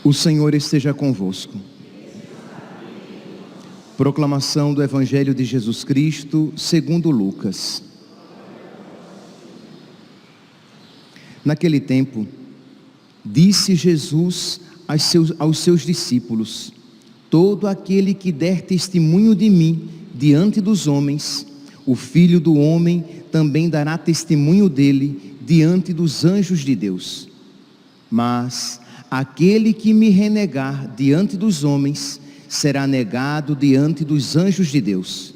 O Senhor esteja convosco. Proclamação do Evangelho de Jesus Cristo, segundo Lucas. Naquele tempo, disse Jesus aos seus discípulos: todo aquele que der testemunho de mim diante dos homens, o Filho do Homem também dará testemunho dele diante dos anjos de Deus. Mas aquele que me renegar diante dos homens, será negado diante dos anjos de Deus.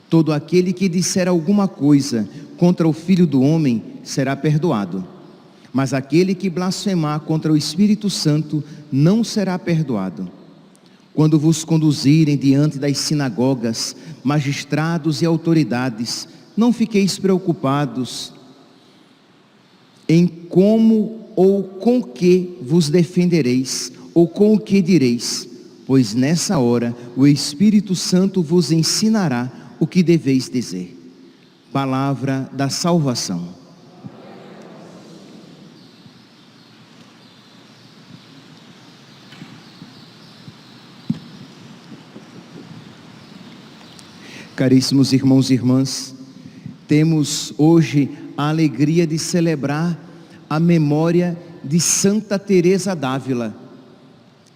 Todo aquele que disser alguma coisa contra o Filho do Homem, será perdoado. Mas aquele que blasfemar contra o Espírito Santo, não será perdoado. Quando vos conduzirem diante das sinagogas, magistrados e autoridades, não fiqueis preocupados em como ou com que vos defendereis, ou com o que direis, pois nessa hora o Espírito Santo vos ensinará o que deveis dizer. Palavra da salvação. Caríssimos irmãos e irmãs, temos hoje a alegria de celebrar a memória de Santa Teresa d'Ávila.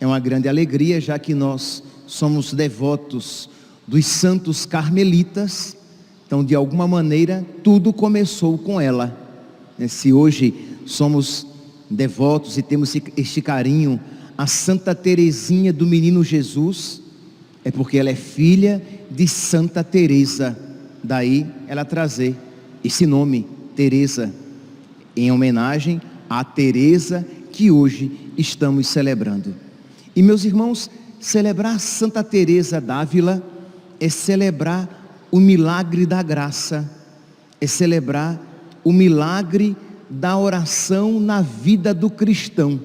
É uma grande alegria, já que nós somos devotos dos santos carmelitas. Então, de alguma maneira, tudo começou com ela. Se hoje somos devotos e temos este carinho a Santa Teresinha do Menino Jesus, é porque ela é filha de Santa Teresa. Daí ela trazer esse nome, Teresa, em homenagem a Teresa que hoje estamos celebrando. E meus irmãos, celebrar Santa Teresa d'Ávila é celebrar o milagre da graça, é celebrar o milagre da oração na vida do cristão.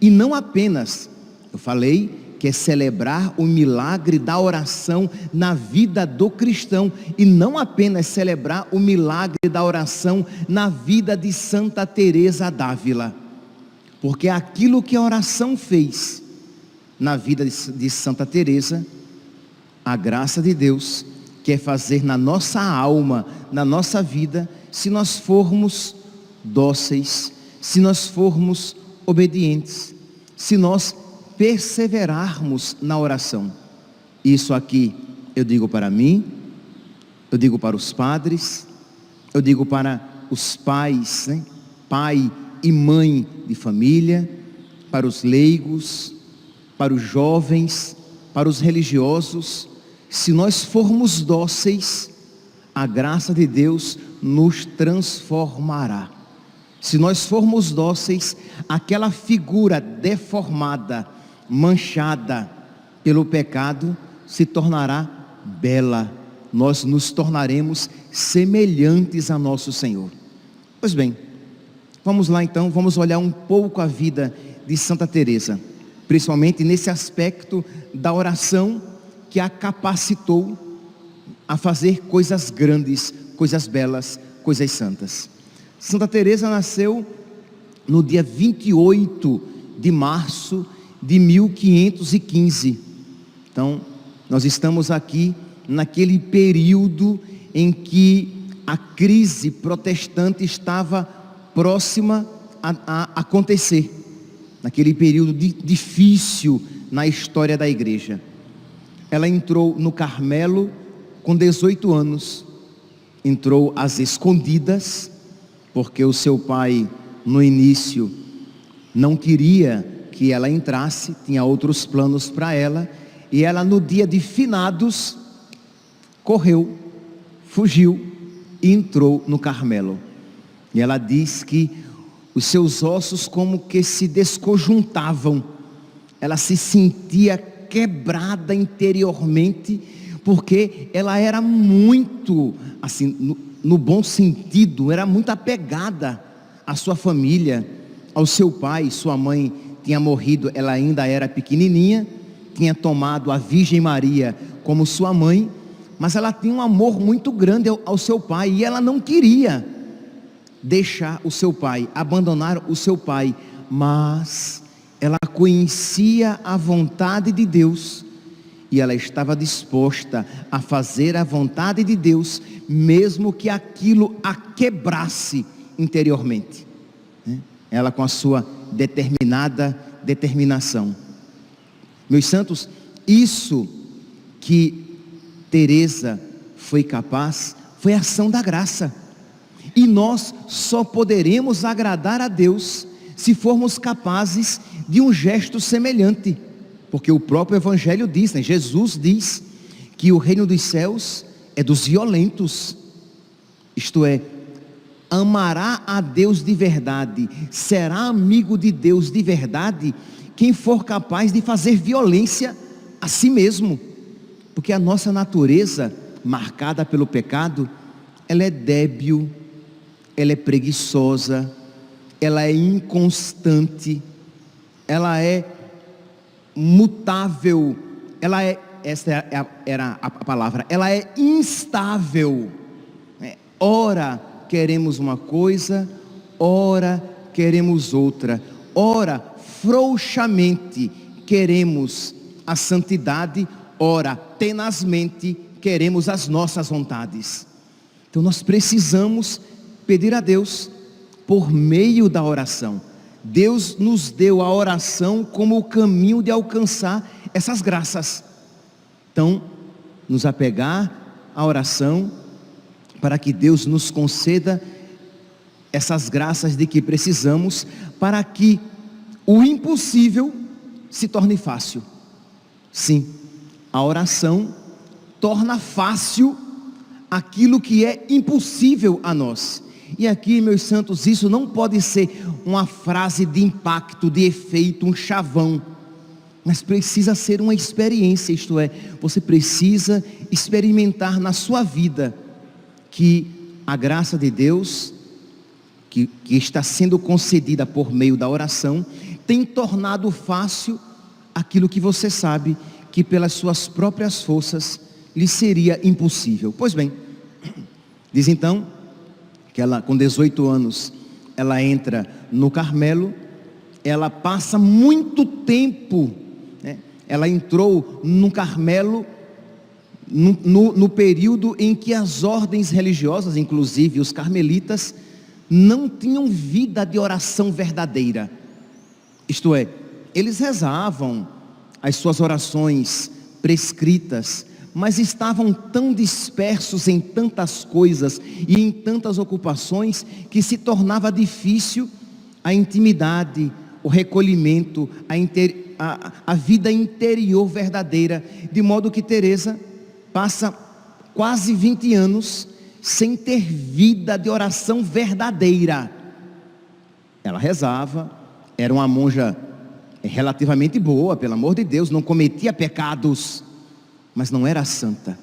E não apenas, eu falei que é celebrar o milagre da oração na vida do cristão, e não apenas celebrar o milagre da oração na vida de Santa Teresa d'Ávila, porque aquilo que a oração fez na vida de Santa Teresa, a graça de Deus quer fazer na nossa alma, na nossa vida, se nós formos dóceis, se nós formos obedientes, se nós perseverarmos na oração. Isso aqui eu digo para mim, eu digo para os padres, eu digo para os pais, né? Pai e mãe de família, para os leigos, para os jovens, para os religiosos. Se nós formos dóceis, a graça de Deus nos transformará. Se nós formos dóceis, aquela figura deformada, manchada pelo pecado, se tornará bela. Nós nos tornaremos semelhantes a nosso Senhor. Pois bem, vamos lá então, vamos olhar um pouco a vida de Santa Teresa, principalmente nesse aspecto da oração que a capacitou a fazer coisas grandes, coisas belas, coisas santas. Santa Teresa nasceu no dia 28 de março de 1515. Então, nós estamos aqui naquele período em que a crise protestante estava próxima a acontecer, naquele período difícil na história da igreja. Ela entrou no Carmelo com 18 anos, entrou às escondidas, porque o seu pai no início não queria que ela entrasse, tinha outros planos para ela, e ela no dia de finados, correu, fugiu e entrou no Carmelo. E ela diz que os seus ossos como que se desconjuntavam, ela se sentia quebrada interiormente, porque ela era muito, assim, no bom sentido, era muito apegada à sua família, ao seu pai. Sua mãe tinha morrido, ela ainda era pequenininha, tinha tomado a Virgem Maria como sua mãe, mas ela tinha um amor muito grande ao seu pai, e ela não queria deixar o seu pai, abandonar o seu pai, mas ela conhecia a vontade de Deus, e ela estava disposta a fazer a vontade de Deus, mesmo que aquilo a quebrasse interiormente, né? Ela com a sua determinação. Meus santos, isso que Teresa foi capaz, foi a ação da graça. E nós só poderemos agradar a Deus se formos capazes de um gesto semelhante. Porque o próprio Evangelho diz, né? Jesus diz que o reino dos céus é dos violentos. Isto é, amará a Deus de verdade, será amigo de Deus de verdade, quem for capaz de fazer violência a si mesmo. Porque a nossa natureza, marcada pelo pecado, ela é débil, ela é preguiçosa, ela é inconstante, ela é mutável, ela é, essa era a palavra, ela é instável. Ora queremos uma coisa, ora queremos outra, ora frouxamente queremos a santidade, ora tenazmente queremos as nossas vontades. Então nós precisamos pedir a Deus por meio da oração. Deus nos deu a oração como o caminho de alcançar essas graças. Então, nos apegar à oração, para que Deus nos conceda essas graças de que precisamos, para que o impossível se torne fácil. Sim, a oração torna fácil aquilo que é impossível a nós. E aqui, meus santos, isso não pode ser uma frase de impacto, de efeito, um chavão, mas precisa ser uma experiência. Isto é, você precisa experimentar na sua vida que a graça de Deus, que está sendo concedida por meio da oração, tem tornado fácil aquilo que você sabe que pelas suas próprias forças lhe seria impossível. Pois bem, diz então que ela, com 18 anos, ela entra no Carmelo. Ela passa muito tempo, né? Ela entrou no Carmelo no período em que as ordens religiosas, inclusive os carmelitas, não tinham vida de oração verdadeira. Isto é, eles rezavam as suas orações prescritas, mas estavam tão dispersos em tantas coisas e em tantas ocupações, que se tornava difícil a intimidade, o recolhimento, a vida interior verdadeira, de modo que Teresa passa quase 20 anos sem ter vida de oração verdadeira. Ela rezava, era uma monja relativamente boa, pelo amor de Deus, não cometia pecados, mas não era santa.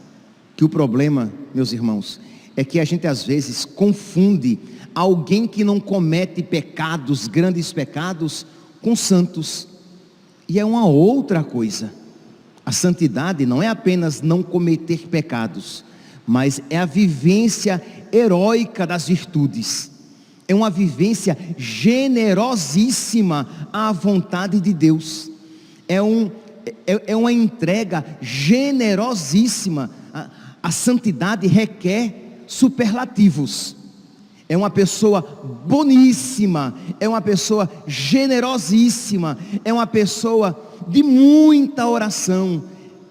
Que o problema, meus irmãos, é que a gente às vezes confunde alguém que não comete pecados, grandes pecados, com santos, e é uma outra coisa. A santidade não é apenas não cometer pecados, mas é a vivência heróica das virtudes, é uma vivência generosíssima à vontade de Deus, é uma entrega generosíssima. A santidade requer superlativos. É uma pessoa boníssima, é uma pessoa generosíssima, é uma pessoa de muita oração,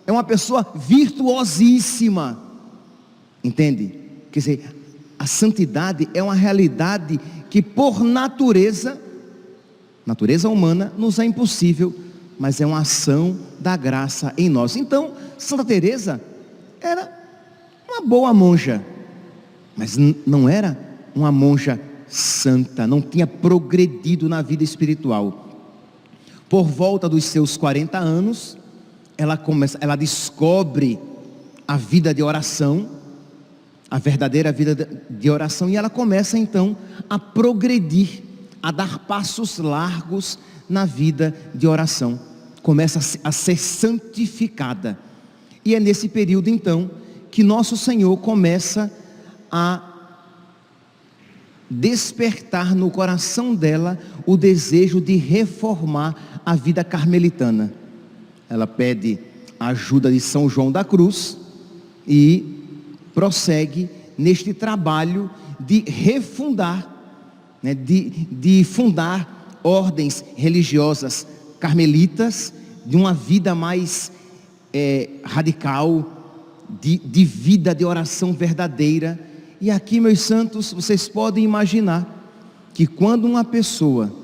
é uma pessoa virtuosíssima. Entende? Quer dizer, a santidade é uma realidade que por natureza humana nos é impossível, mas é uma ação da graça em nós. Então, Santa Teresa era uma boa monja, mas não era uma monja santa, não tinha progredido na vida espiritual. Por volta dos seus 40 anos, ela descobre a vida de oração, a verdadeira vida de oração, e ela começa então a progredir, a dar passos largos na vida de oração, começa a ser santificada. E é nesse período então que nosso Senhor começa a despertar no coração dela o desejo de reformar a vida carmelitana. Ela pede a ajuda de São João da Cruz e prossegue neste trabalho de refundar, de fundar ordens religiosas carmelitas, de uma vida mais radical, de vida de oração verdadeira. E aqui, meus santos, vocês podem imaginar que quando uma pessoa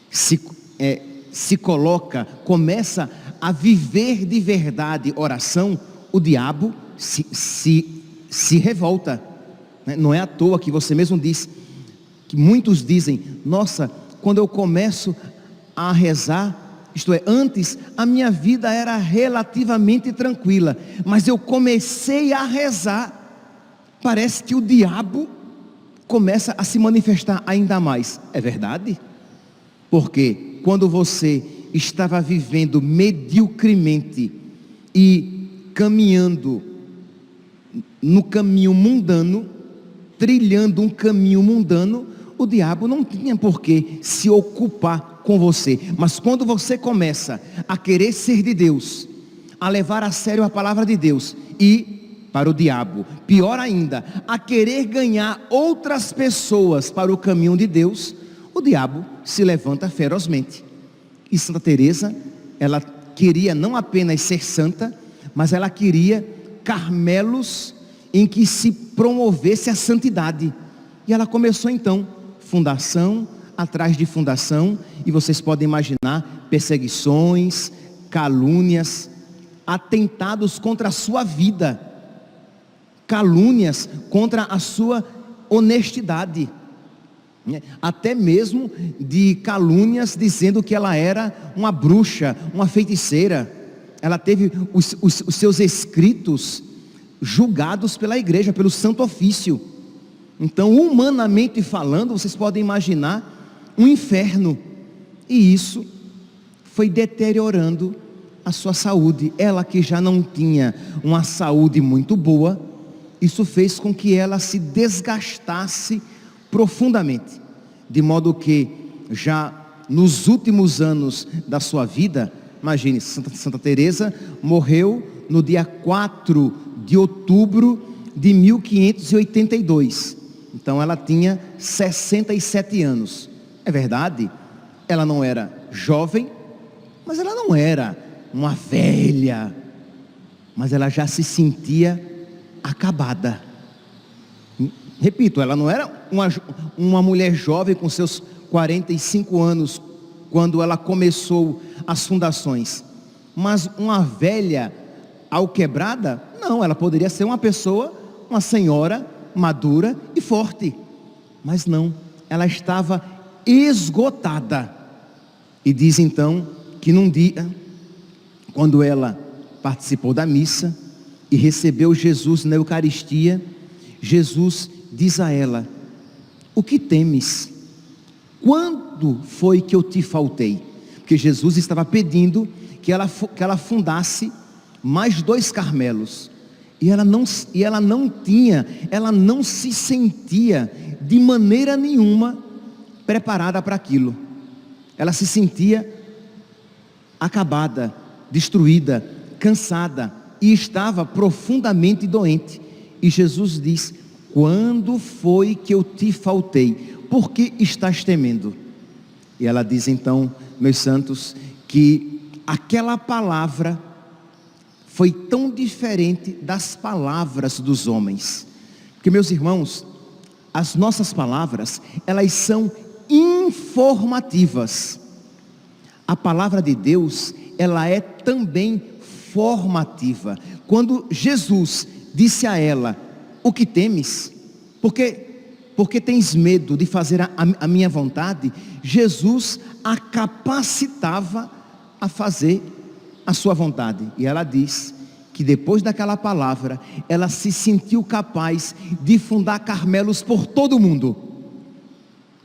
se coloca, começa a viver de verdade oração, o diabo se revolta. Não é à toa que você mesmo diz, que muitos dizem: nossa, quando eu começo a rezar, isto é, antes a minha vida era relativamente tranquila, mas eu comecei a rezar, parece que o diabo começa a se manifestar ainda mais. É verdade? Porque quando você estava vivendo mediocremente e caminhando no caminho mundano, trilhando um caminho mundano, o diabo não tinha por que se ocupar com você. Mas quando você começa a querer ser de Deus, a levar a sério a palavra de Deus, e para o diabo, pior ainda, a querer ganhar outras pessoas para o caminho de Deus, o diabo se levanta ferozmente. E Santa Teresa, ela queria não apenas ser santa, mas ela queria Carmelos em que se promovesse a santidade. E ela começou então, fundação atrás de fundação, e vocês podem imaginar perseguições, calúnias, atentados contra a sua vida, calúnias contra a sua honestidade, até mesmo de calúnias dizendo que ela era uma bruxa, uma feiticeira. Ela teve os seus escritos julgados pela igreja, pelo Santo Ofício. Então, humanamente falando, vocês podem imaginar um inferno. E isso foi deteriorando a sua saúde. Ela que já não tinha uma saúde muito boa, isso fez com que ela se desgastasse profundamente, de modo que já nos últimos anos da sua vida, imagine, Santa Teresa morreu no dia 4 de outubro de 1582, então ela tinha 67 anos, é verdade, ela não era jovem, mas ela não era uma velha, mas ela já se sentia acabada. Repito, ela não era uma mulher jovem com seus 45 anos, quando ela começou as fundações, mas uma velha alquebrada, não, ela poderia ser uma pessoa, uma senhora madura e forte, mas não, ela estava esgotada. E diz então que num dia, quando ela participou da missa e recebeu Jesus na Eucaristia, Jesus diz a ela: o que temes? Quando foi que eu te faltei? Porque Jesus estava pedindo que ela fundasse mais 2 Carmelos, e ela não se sentia de maneira nenhuma preparada para aquilo. Ela se sentia acabada, destruída, cansada, e estava profundamente doente. E Jesus diz: quando foi que eu te faltei? Por que estás temendo? E ela diz então, meus santos, que aquela palavra foi tão diferente das palavras dos homens. Porque, meus irmãos, as nossas palavras, elas são informativas. A palavra de Deus, ela é também formativa. Quando Jesus disse a ela: o que temes? Porque tens medo de fazer a minha vontade? Jesus a capacitava a fazer a sua vontade. E ela diz que depois daquela palavra, ela se sentiu capaz de fundar Carmelos por todo o mundo.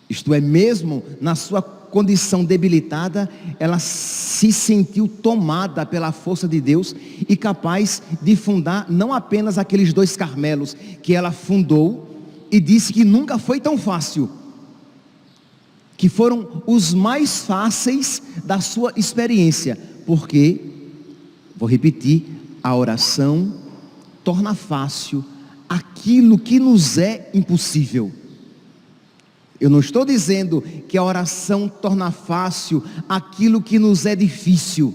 Isto é, mesmo na sua condição debilitada, ela se sentiu tomada pela força de Deus e capaz de fundar não apenas aqueles 2 Carmelos que ela fundou, e disse que nunca foi tão fácil, que foram os mais fáceis da sua experiência, porque, vou repetir, a oração torna fácil aquilo que nos é impossível. Eu não estou dizendo que a oração torna fácil aquilo que nos é difícil.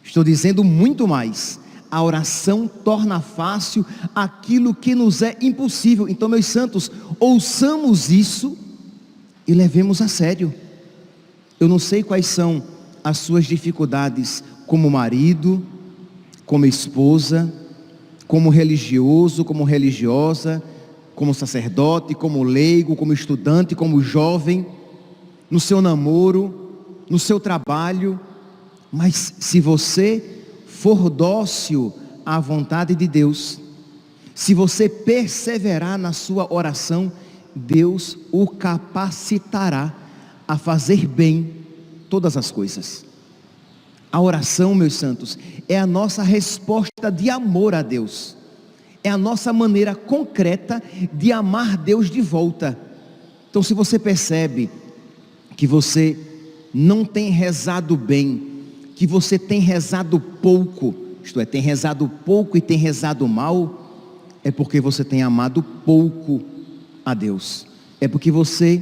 Estou dizendo muito mais. A oração torna fácil aquilo que nos é impossível. Então, meus santos, ouçamos isso e levemos a sério. Eu não sei quais são as suas dificuldades como marido, como esposa, como religioso, como religiosa, como sacerdote, como leigo, como estudante, como jovem, no seu namoro, no seu trabalho. Mas se você for dócil à vontade de Deus, se você perseverar na sua oração, Deus o capacitará a fazer bem todas as coisas. A oração, meus santos, é a nossa resposta de amor a Deus. É a nossa maneira concreta de amar Deus de volta. Então, se você percebe que você não tem rezado bem, que você tem rezado pouco, isto é, tem rezado pouco e tem rezado mal, é porque você tem amado pouco a Deus. É porque você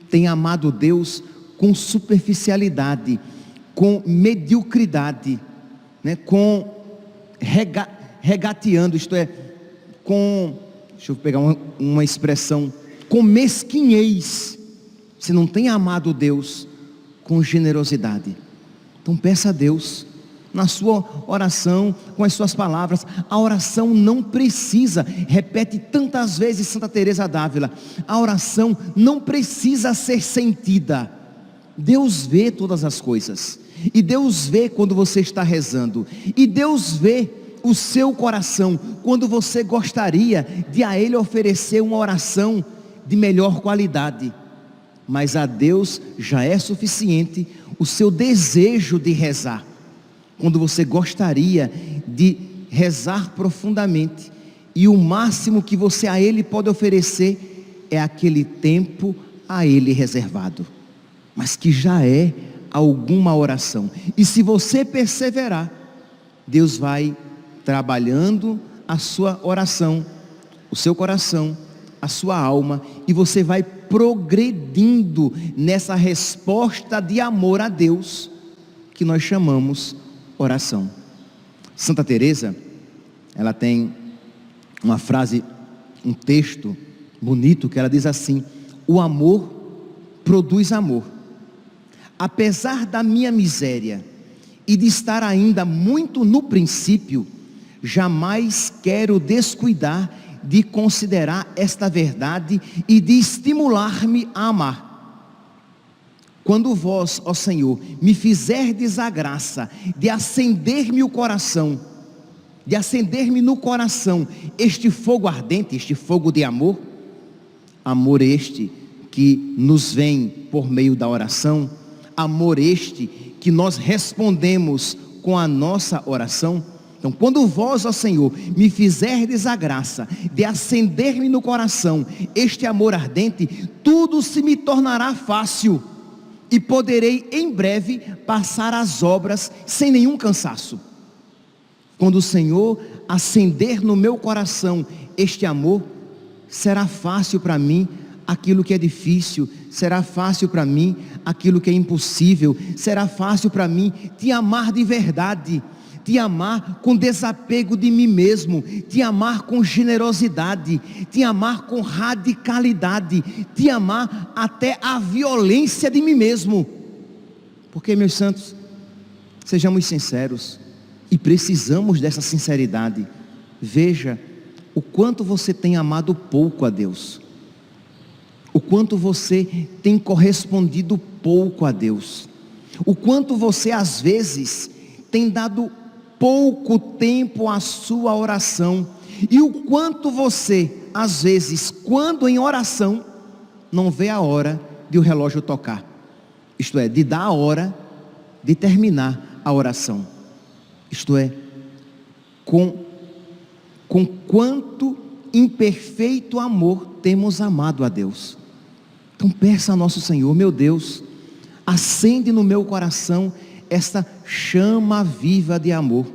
tem amado Deus com superficialidade, com mediocridade, né? Com regateando, isto é, deixa eu pegar uma expressão, com mesquinhez. Você não tem amado Deus com generosidade. Então peça a Deus, na sua oração, com as suas palavras. A oração não precisa, repete tantas vezes Santa Teresa d'Ávila, a oração não precisa ser sentida. Deus vê todas as coisas, e Deus vê quando você está rezando, e Deus vê o seu coração, quando você gostaria de a Ele oferecer uma oração de melhor qualidade. Mas a Deus já é suficiente o seu desejo de rezar, quando você gostaria de rezar profundamente, e o máximo que você a Ele pode oferecer é aquele tempo a Ele reservado, mas que já é alguma oração. E se você perseverar, Deus vai trabalhando a sua oração, o seu coração, a sua alma, e você vai progredindo nessa resposta de amor a Deus, que nós chamamos oração. Santa Teresa, ela tem uma frase, um texto bonito, que ela diz assim: o amor produz amor. Apesar da minha miséria e de estar ainda muito no princípio, jamais quero descuidar de considerar esta verdade e de estimular-me a amar. Quando vós, ó Senhor, me fizerdes a graça de acender-me o coração, de acender-me no coração este fogo ardente, este fogo de amor, amor este que nos vem por meio da oração, amor este que nós respondemos com a nossa oração. Então, quando vós, ó Senhor, me fizerdes a graça de acender-me no coração este amor ardente, tudo se me tornará fácil, e poderei em breve passar as obras sem nenhum cansaço. Quando o Senhor acender no meu coração este amor, será fácil para mim aquilo que é difícil, será fácil para mim aquilo que é impossível, será fácil para mim te amar de verdade, te amar com desapego de mim mesmo, te amar com generosidade, te amar com radicalidade, te amar até a violência de mim mesmo. Porque, meus santos, sejamos sinceros, e precisamos dessa sinceridade. Veja o quanto você tem amado pouco a Deus, o quanto você tem correspondido pouco a Deus, o quanto você às vezes tem dado pouco tempo à sua oração, e o quanto você às vezes, quando em oração, não vê a hora de o relógio tocar. Isto é, de dar a hora de terminar a oração. Isto é, com quanto imperfeito amor temos amado a Deus. Então peça a nosso Senhor: meu Deus, acende no meu coração esta chama viva de amor.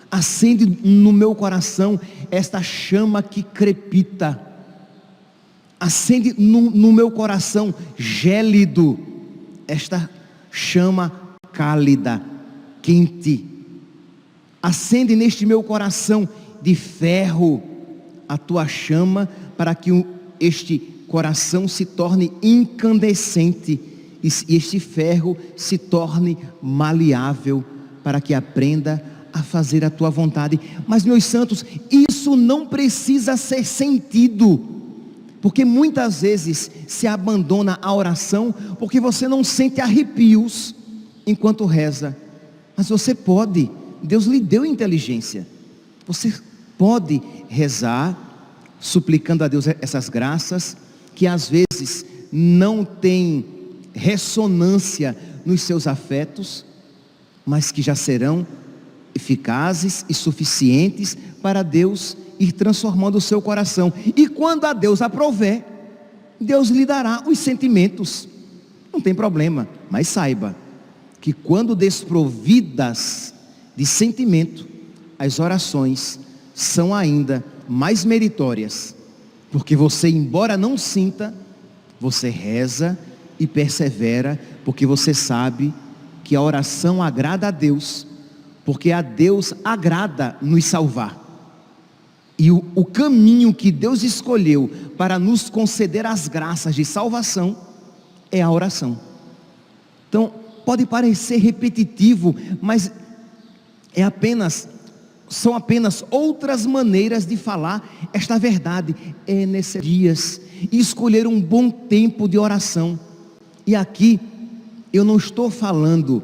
Acende no meu coração esta chama que crepita. Acende no meu coração gélido esta chama cálida, quente. Acende neste meu coração de ferro a tua chama, para que este coração se torne incandescente e este ferro se torne maleável, para que aprenda a fazer a tua vontade. Mas, meus santos, isso não precisa ser sentido, porque muitas vezes se abandona a oração porque você não sente arrepios enquanto reza. Mas você pode, Deus lhe deu inteligência, você pode rezar suplicando a Deus essas graças que às vezes não tem ressonância nos seus afetos, mas que já serão eficazes e suficientes para Deus ir transformando o seu coração. E quando a Deus aprouver, Deus lhe dará os sentimentos. Não tem problema, mas saiba que quando desprovidas de sentimento, as orações são ainda mais meritórias, porque você, embora não sinta, você reza e persevera, porque você sabe que a oração agrada a Deus, porque a Deus agrada nos salvar. E o caminho que Deus escolheu para nos conceder as graças de salvação é a oração. Então, pode parecer repetitivo, mas são apenas outras maneiras de falar esta verdade. É nesses dias escolher um bom tempo de oração. E aqui eu não estou falando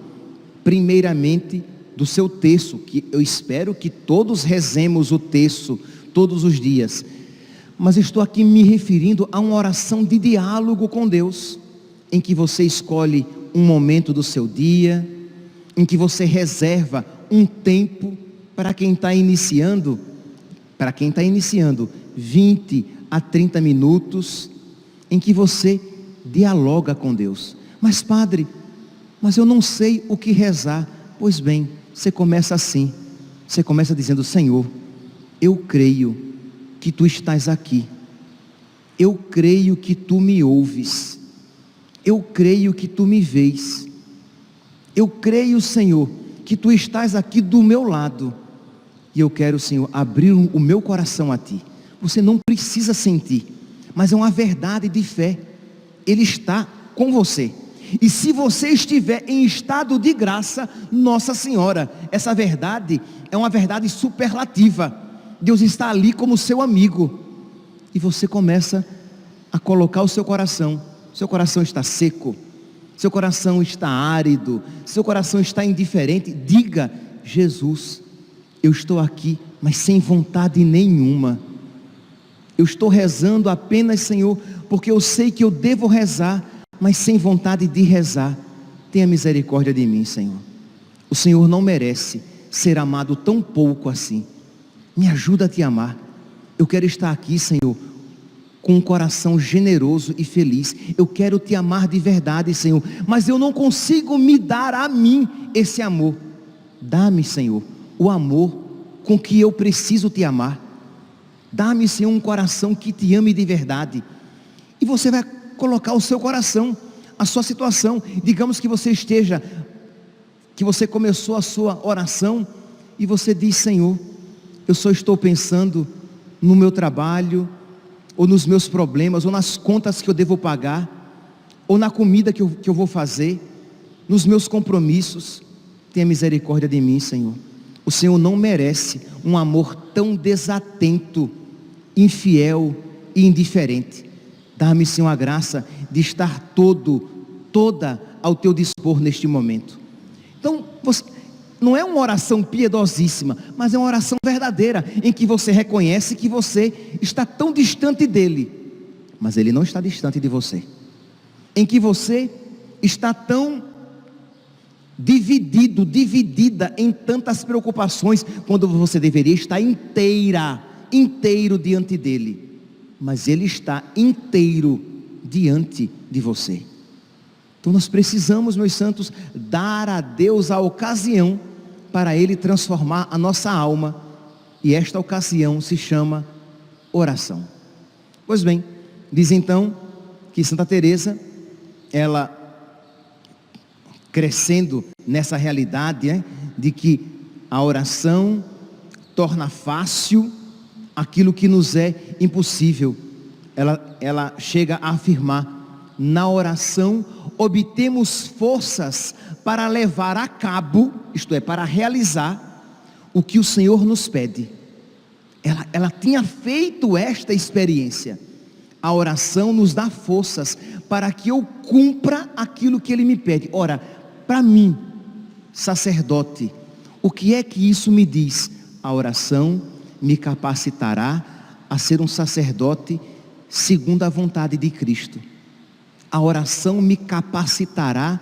primeiramente do seu terço, que eu espero que todos rezemos o terço todos os dias, mas estou aqui me referindo a uma oração de diálogo com Deus, em que você escolhe um momento do seu dia, em que você reserva um tempo para quem está iniciando, 20 a 30 minutos, em que você dialoga com Deus. Mas padre, mas eu não sei o que rezar. Pois bem, você começa assim, você começa dizendo: Senhor, eu creio que Tu estás aqui, eu creio que Tu me ouves, eu creio que Tu me vês, eu creio, Senhor, que Tu estás aqui do meu lado, e eu quero, Senhor, abrir o meu coração a Ti. Você não precisa sentir, mas é uma verdade de fé. Ele está com você, e se você estiver em estado de graça, Nossa Senhora, essa verdade é uma verdade superlativa. Deus está ali como seu amigo, e você começa a colocar o seu coração está seco, seu coração está árido, seu coração está indiferente, diga: Jesus, eu estou aqui, mas sem vontade nenhuma, eu estou rezando apenas, Senhor, porque eu sei que eu devo rezar, mas sem vontade de rezar. Tenha misericórdia de mim, Senhor. O Senhor não merece ser amado tão pouco assim. Me ajuda a Te amar. Eu quero estar aqui, Senhor, com um coração generoso e feliz. Eu quero Te amar de verdade, Senhor, mas eu não consigo me dar a mim esse amor. Dá-me, Senhor, o amor com que eu preciso Te amar. Dá-me, Senhor, um coração que Te ame de verdade. E você vai colocar o seu coração, a sua situação. Digamos que você começou a sua oração e você diz: Senhor, eu só estou pensando no meu trabalho, ou nos meus problemas, ou nas contas que eu devo pagar, ou na comida que eu vou fazer, nos meus compromissos. Tenha misericórdia de mim, Senhor. O Senhor não merece um amor tão desatento, infiel e indiferente. Dá-me, Senhor, a graça de estar toda ao Teu dispor neste momento. Então, não é uma oração piedosíssima, mas é uma oração verdadeira, em que você reconhece que você está tão distante dEle, mas Ele não está distante de você. Em que você está tão dividida em tantas preocupações, quando você deveria estar inteiro diante dEle. Mas Ele está inteiro diante de você. Então nós precisamos, meus santos, dar a Deus a ocasião para Ele transformar a nossa alma. E esta ocasião se chama oração. Pois bem, diz então que Santa Teresa, ela crescendo nessa realidade, de que a oração torna fácil aquilo que nos é impossível. Ela chega a afirmar: na oração obtemos forças para levar a cabo, isto é, para realizar o que o Senhor nos pede. Ela tinha feito esta experiência. A oração nos dá forças para que eu cumpra aquilo que Ele me pede. Ora, para mim, sacerdote, o que é que isso me diz? A oração me capacitará a ser um sacerdote segundo a vontade de Cristo. A oração me capacitará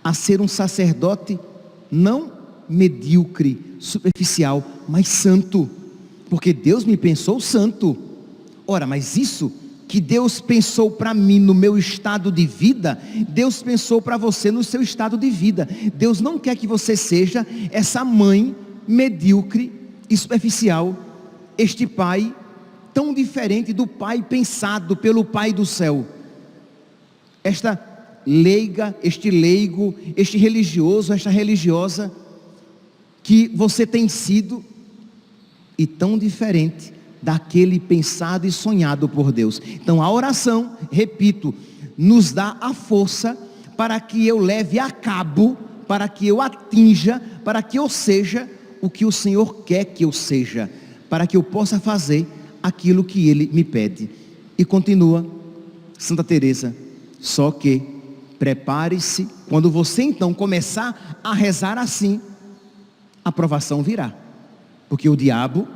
a ser um sacerdote não medíocre, superficial, mas santo, porque Deus me pensou santo. Ora, mas isso que Deus pensou para mim no meu estado de vida, Deus pensou para você no seu estado de vida. Deus não quer que você seja essa mãe medíocre e superficial, este pai tão diferente do pai pensado pelo Pai do céu, esta leiga, este leigo, este religioso, esta religiosa que você tem sido, e tão diferente daquele pensado e sonhado por Deus. Então a oração, repito, nos dá a força para que eu leve a cabo, para que eu atinja, para que eu seja o que o Senhor quer que eu seja, para que eu possa fazer aquilo que Ele me pede. E continua Santa Teresa: só que prepare-se, quando você então começar a rezar assim, a provação virá, porque o diabo,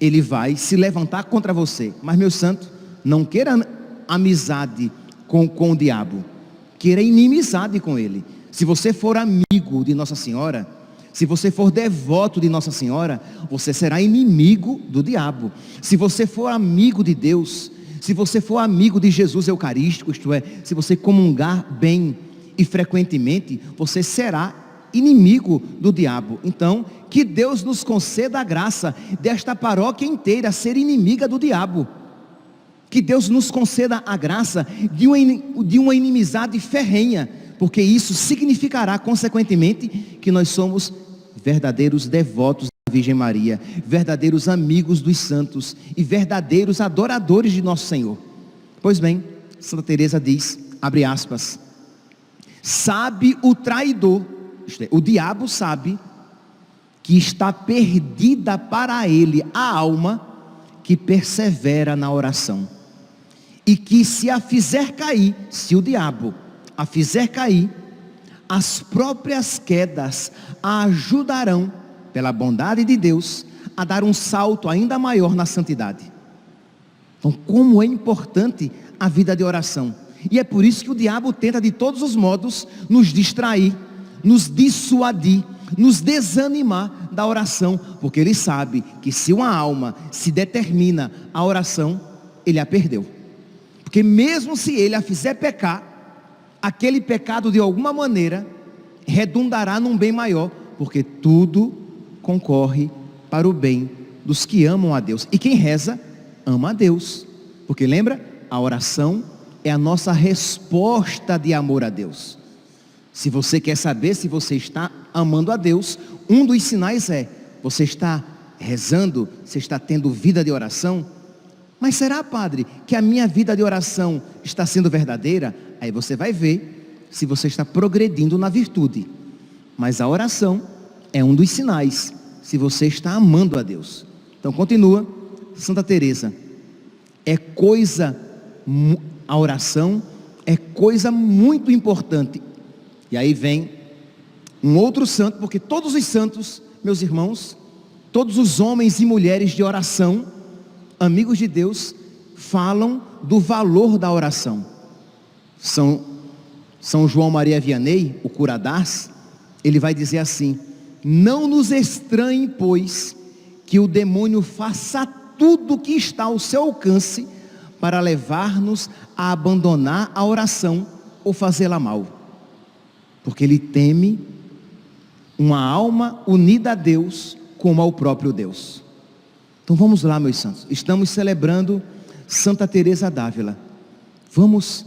ele vai se levantar contra você. Mas, meu santo, não queira amizade com o diabo, queira inimizade com ele. Se você for amigo de Nossa Senhora, se você for devoto de Nossa Senhora, você será inimigo do diabo. Se você for amigo de Deus, se você for amigo de Jesus Eucarístico, isto é, se você comungar bem e frequentemente, você será inimigo do diabo. Então, que Deus nos conceda a graça desta paróquia inteira ser inimiga do diabo. Que Deus nos conceda a graça de uma inimizade ferrenha, porque isso significará, consequentemente, que nós somos verdadeiros devotos da Virgem Maria, verdadeiros amigos dos santos e verdadeiros adoradores de nosso Senhor. Pois bem, Santa Teresa diz, abre aspas: sabe o traidor, isto é, o diabo sabe que está perdida para ele a alma que persevera na oração, e que se a fizer cair, se o diabo a fizer cair, as próprias quedas a ajudarão, pela bondade de Deus, a dar um salto ainda maior na santidade. Então, como é importante a vida de oração. E é por isso que o diabo tenta de todos os modos nos distrair, nos dissuadir, nos desanimar da oração, porque ele sabe que se uma alma se determina a oração, ele a perdeu. Porque mesmo se ele a fizer pecar, aquele pecado de alguma maneira redundará num bem maior, porque tudo concorre para o bem dos que amam a Deus. E quem reza, ama a Deus. Porque lembra, a oração é a nossa resposta de amor a Deus. Se você quer saber se você está amando a Deus, um dos sinais é, você está rezando, você está tendo vida de oração. Mas será, padre, que a minha vida de oração está sendo verdadeira? Aí você vai ver se você está progredindo na virtude. Mas a oração é um dos sinais, se você está amando a Deus. Então continua Santa Teresa: a oração é coisa muito importante. E aí vem um outro santo, porque todos os santos, meus irmãos, todos os homens e mulheres de oração, amigos de Deus, falam do valor da oração. São João Maria Vianney, o cura d'Ars, ele vai dizer assim: não nos estranhe, pois, que o demônio faça tudo que está ao seu alcance para levar-nos a abandonar a oração ou fazê-la mal, porque ele teme uma alma unida a Deus como ao próprio Deus. Então vamos lá, meus santos, estamos celebrando Santa Teresa d'Ávila. Vamos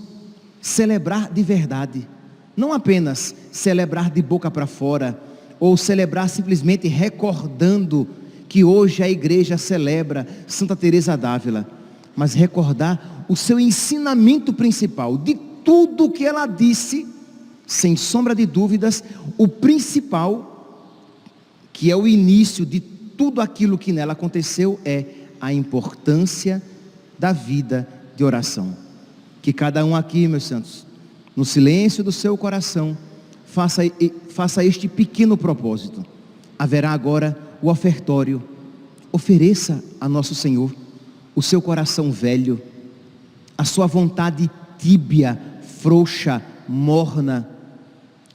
celebrar de verdade, não apenas celebrar de boca para fora, ou celebrar simplesmente recordando que hoje a igreja celebra Santa Teresa d'Ávila, mas recordar o seu ensinamento principal, de tudo que ela disse, sem sombra de dúvidas, o principal, que é o início de tudo aquilo que nela aconteceu, é a importância da vida de oração. Que cada um aqui, meus santos, no silêncio do seu coração, faça este pequeno propósito. Haverá agora o ofertório. Ofereça a nosso Senhor o seu coração velho, a sua vontade tíbia, frouxa, morna,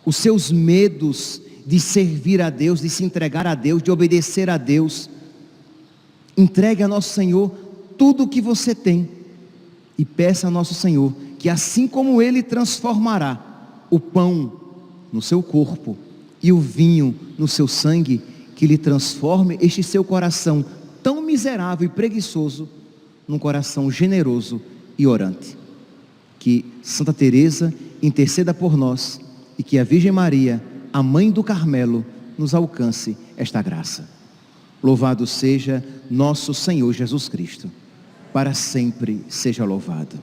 os seus medos de servir a Deus, de se entregar a Deus, de obedecer a Deus. Entregue a nosso Senhor tudo o que você tem e peça a nosso Senhor que, assim como Ele transformará o pão no seu corpo e o vinho no seu sangue, que Ele transforme este seu coração tão miserável e preguiçoso num coração generoso e orante. Que Santa Teresa interceda por nós e que a Virgem Maria, a Mãe do Carmelo, nos alcance esta graça. Louvado seja nosso Senhor Jesus Cristo, para sempre seja louvado.